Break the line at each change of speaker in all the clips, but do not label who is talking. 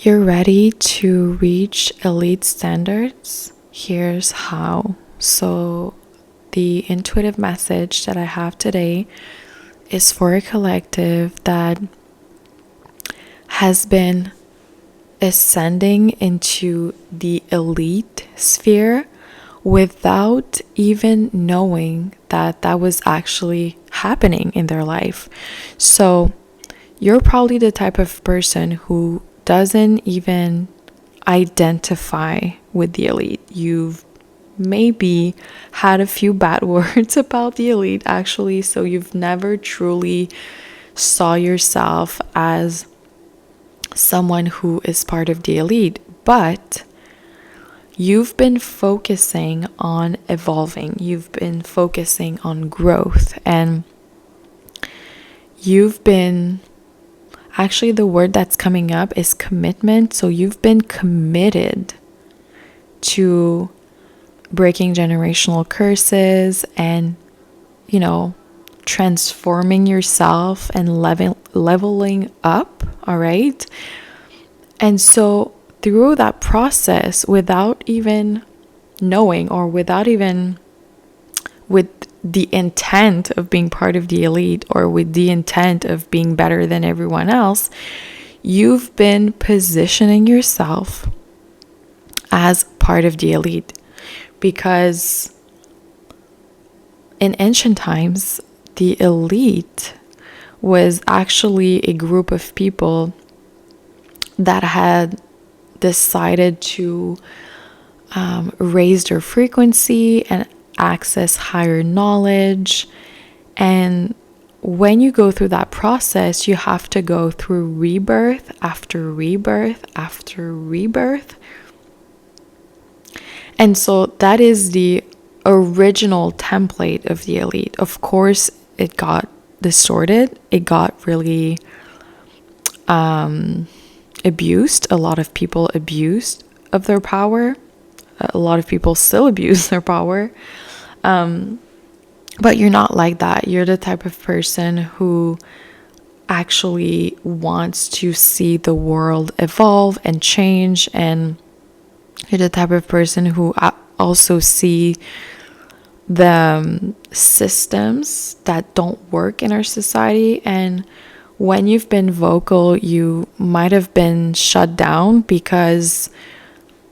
You're ready to reach elite standards? Here's how. So, the intuitive message that I have today is for a collective that has been ascending into the elite sphere without even knowing that that was actually happening in their life. So, you're probably the type of person who doesn't even identify with the elite. You've maybe had a few bad words about the elite, actually, so you've never truly saw yourself as someone who is part of the elite, but you've been focusing on evolving, you've been focusing on growth, and you've been actually, the word that's coming up is commitment. So you've been committed to breaking generational curses and, transforming yourself and leveling up. All right. And so through that process, without even knowing or without even with the intent of being part of the elite or with the intent of being better than everyone else, you've been positioning yourself as part of the elite. Because in ancient times, the elite was actually a group of people that had decided to raise their frequency and access higher knowledge. And when you go through that process, you have to go through rebirth after rebirth after rebirth. And so that is the original template of the elite. Of course, it got distorted. It got really abused. A lot of people abused of their power. A lot of people still abuse their power. But you're not like that. You're the type of person who actually wants to see the world evolve and change. And you're the type of person who also see the systems that don't work in our society. And when you've been vocal, you might have been shut down because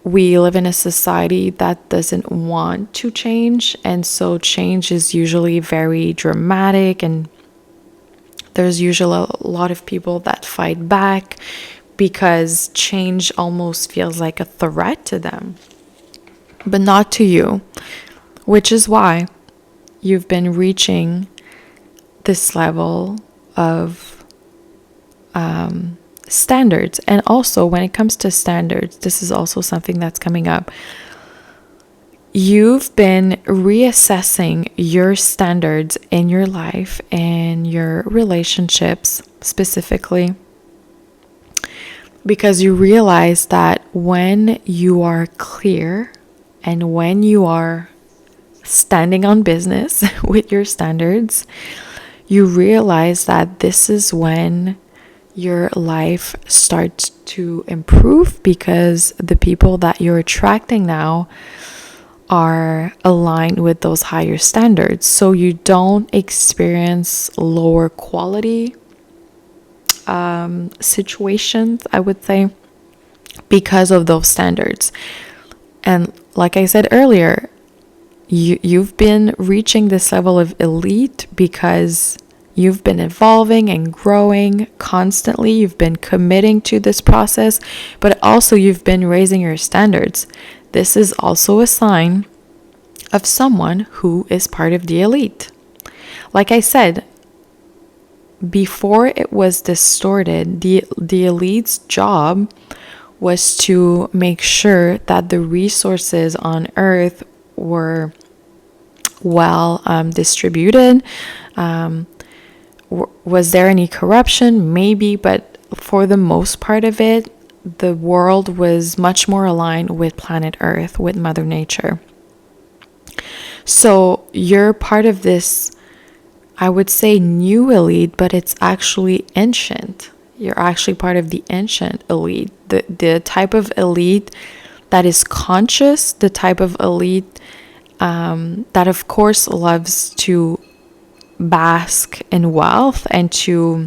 we live in a society that doesn't want to change, and so change is usually very dramatic, and there's usually a lot of people that fight back because change almost feels like a threat to them, but not to you, which is why you've been reaching this level of standards. And also, when it comes to standards, this is also something that's coming up. You've been reassessing your standards in your life and your relationships specifically, because you realize that when you are clear and when you are standing on business with your standards, you realize that this is when your life starts to improve, because the people that you're attracting now are aligned with those higher standards. So you don't experience lower quality situations, I would say, because of those standards. And like I said earlier, you've been reaching this level of elite because you've been evolving and growing constantly. You've been committing to this process, but also you've been raising your standards. This is also a sign of someone who is part of the elite. Like I said, before it was distorted, the elite's job was to make sure that the resources on earth were well distributed. Was there any corruption? Maybe, but for the most part of it, the world was much more aligned with planet Earth, with Mother Nature. So you're part of this, I would say, new elite, but it's actually ancient. You're actually part of the ancient elite, the type of elite that is conscious, the type of elite that of course loves to bask in wealth and to,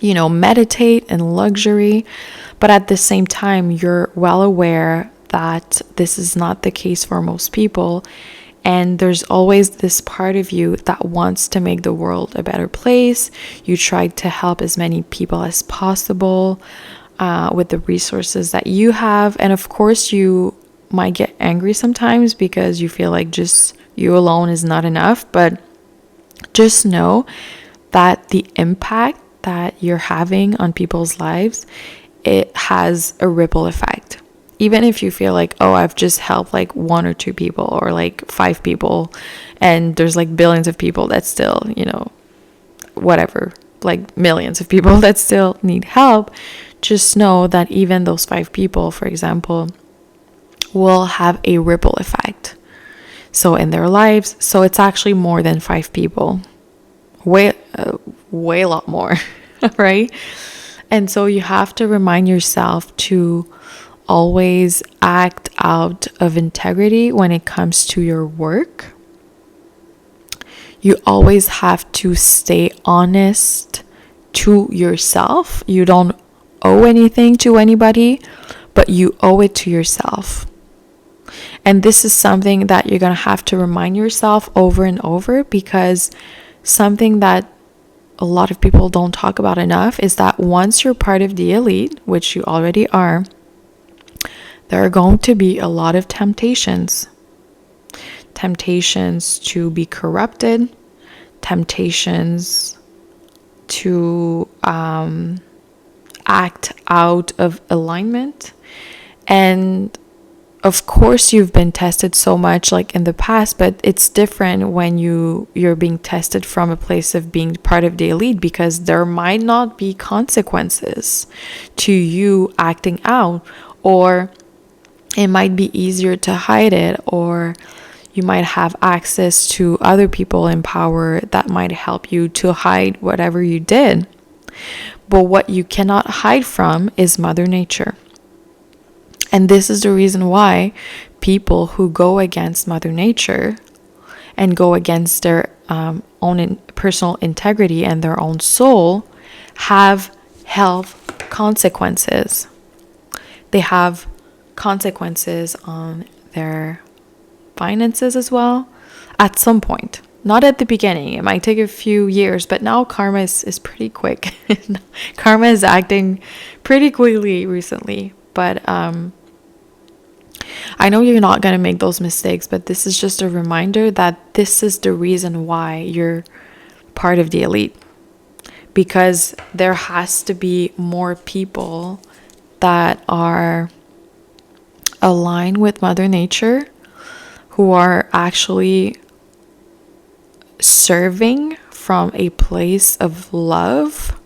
meditate in luxury. But at the same time, you're well aware that this is not the case for most people. And there's always this part of you that wants to make the world a better place. You try to help as many people as possible with the resources that you have. And of course, you might get angry sometimes because you feel like just you alone is not enough. But just know that the impact that you're having on people's lives, it has a ripple effect. Even if you feel like, oh, I've just helped like 1 or 2 people or like 5 people, and there's like billions of people that still, whatever, like millions of people that still need help, just know that even those 5 people, for example, will have a ripple effect. So in their lives, so it's actually more than 5 people, way a lot more, right? And so you have to remind yourself to always act out of integrity when it comes to your work. You always have to stay honest to yourself. You don't owe anything to anybody, but you owe it to yourself. And this is something that you're going to have to remind yourself over and over, because something that a lot of people don't talk about enough is that once you're part of the elite, which you already are, there are going to be a lot of temptations to be corrupted, temptations to act out of alignment. And of course, you've been tested so much like in the past, but it's different when you're being tested from a place of being part of the elite, because there might not be consequences to you acting out, or it might be easier to hide it, or you might have access to other people in power that might help you to hide whatever you did. But what you cannot hide from is Mother Nature. And this is the reason why people who go against Mother Nature and go against their own personal integrity and their own soul have health consequences. They have consequences on their finances as well at some point. Not at the beginning. It might take a few years, but now karma is pretty quick. Karma is acting pretty quickly recently. But I know you're not going to make those mistakes, but this is just a reminder that this is the reason why you're part of the elite. Because there has to be more people that are aligned with Mother Nature, who are actually serving from a place of love,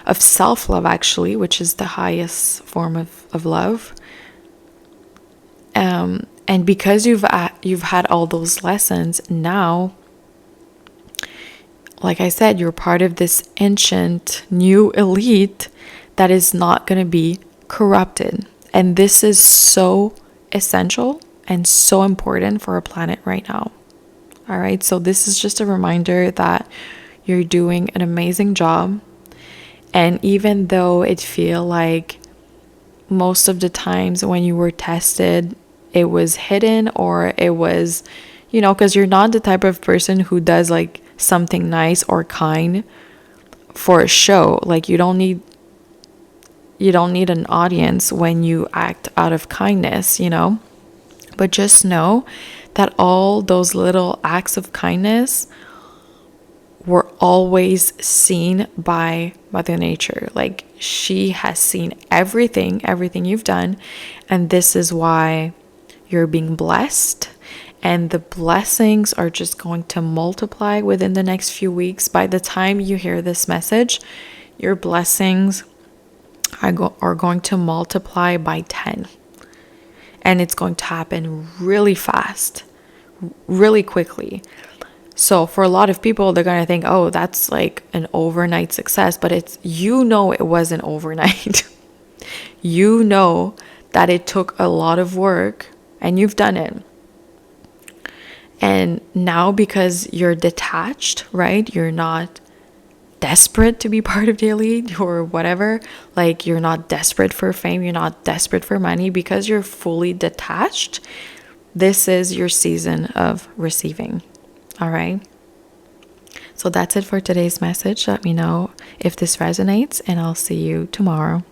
of self-love actually, which is the highest form of love. And because you've had all those lessons, now, like I said, you're part of this ancient new elite that is not going to be corrupted. And this is so essential and so important for our planet right now. All right, so this is just a reminder that you're doing an amazing job. And even though it feel like most of the times when you were tested, it was hidden, or it was, because you're not the type of person who does like something nice or kind for a show. Like you don't need an audience when you act out of kindness, But just know that all those little acts of kindness were always seen by Mother Nature. Like she has seen everything you've done. And this is why you're being blessed. And the blessings are just going to multiply within the next few weeks. By the time you hear this message, your blessings are going to multiply by 10. And it's going to happen really fast, really quickly. So for a lot of people, they're going to think, oh, that's like an overnight success, but it's, it wasn't overnight. You know that it took a lot of work and you've done it. And now because you're detached, right? You're not desperate to be part of the elite or whatever. Like, you're not desperate for fame. You're not desperate for money, because you're fully detached. This is your season of receiving. All right. So that's it for today's message. Let me know if this resonates, and I'll see you tomorrow.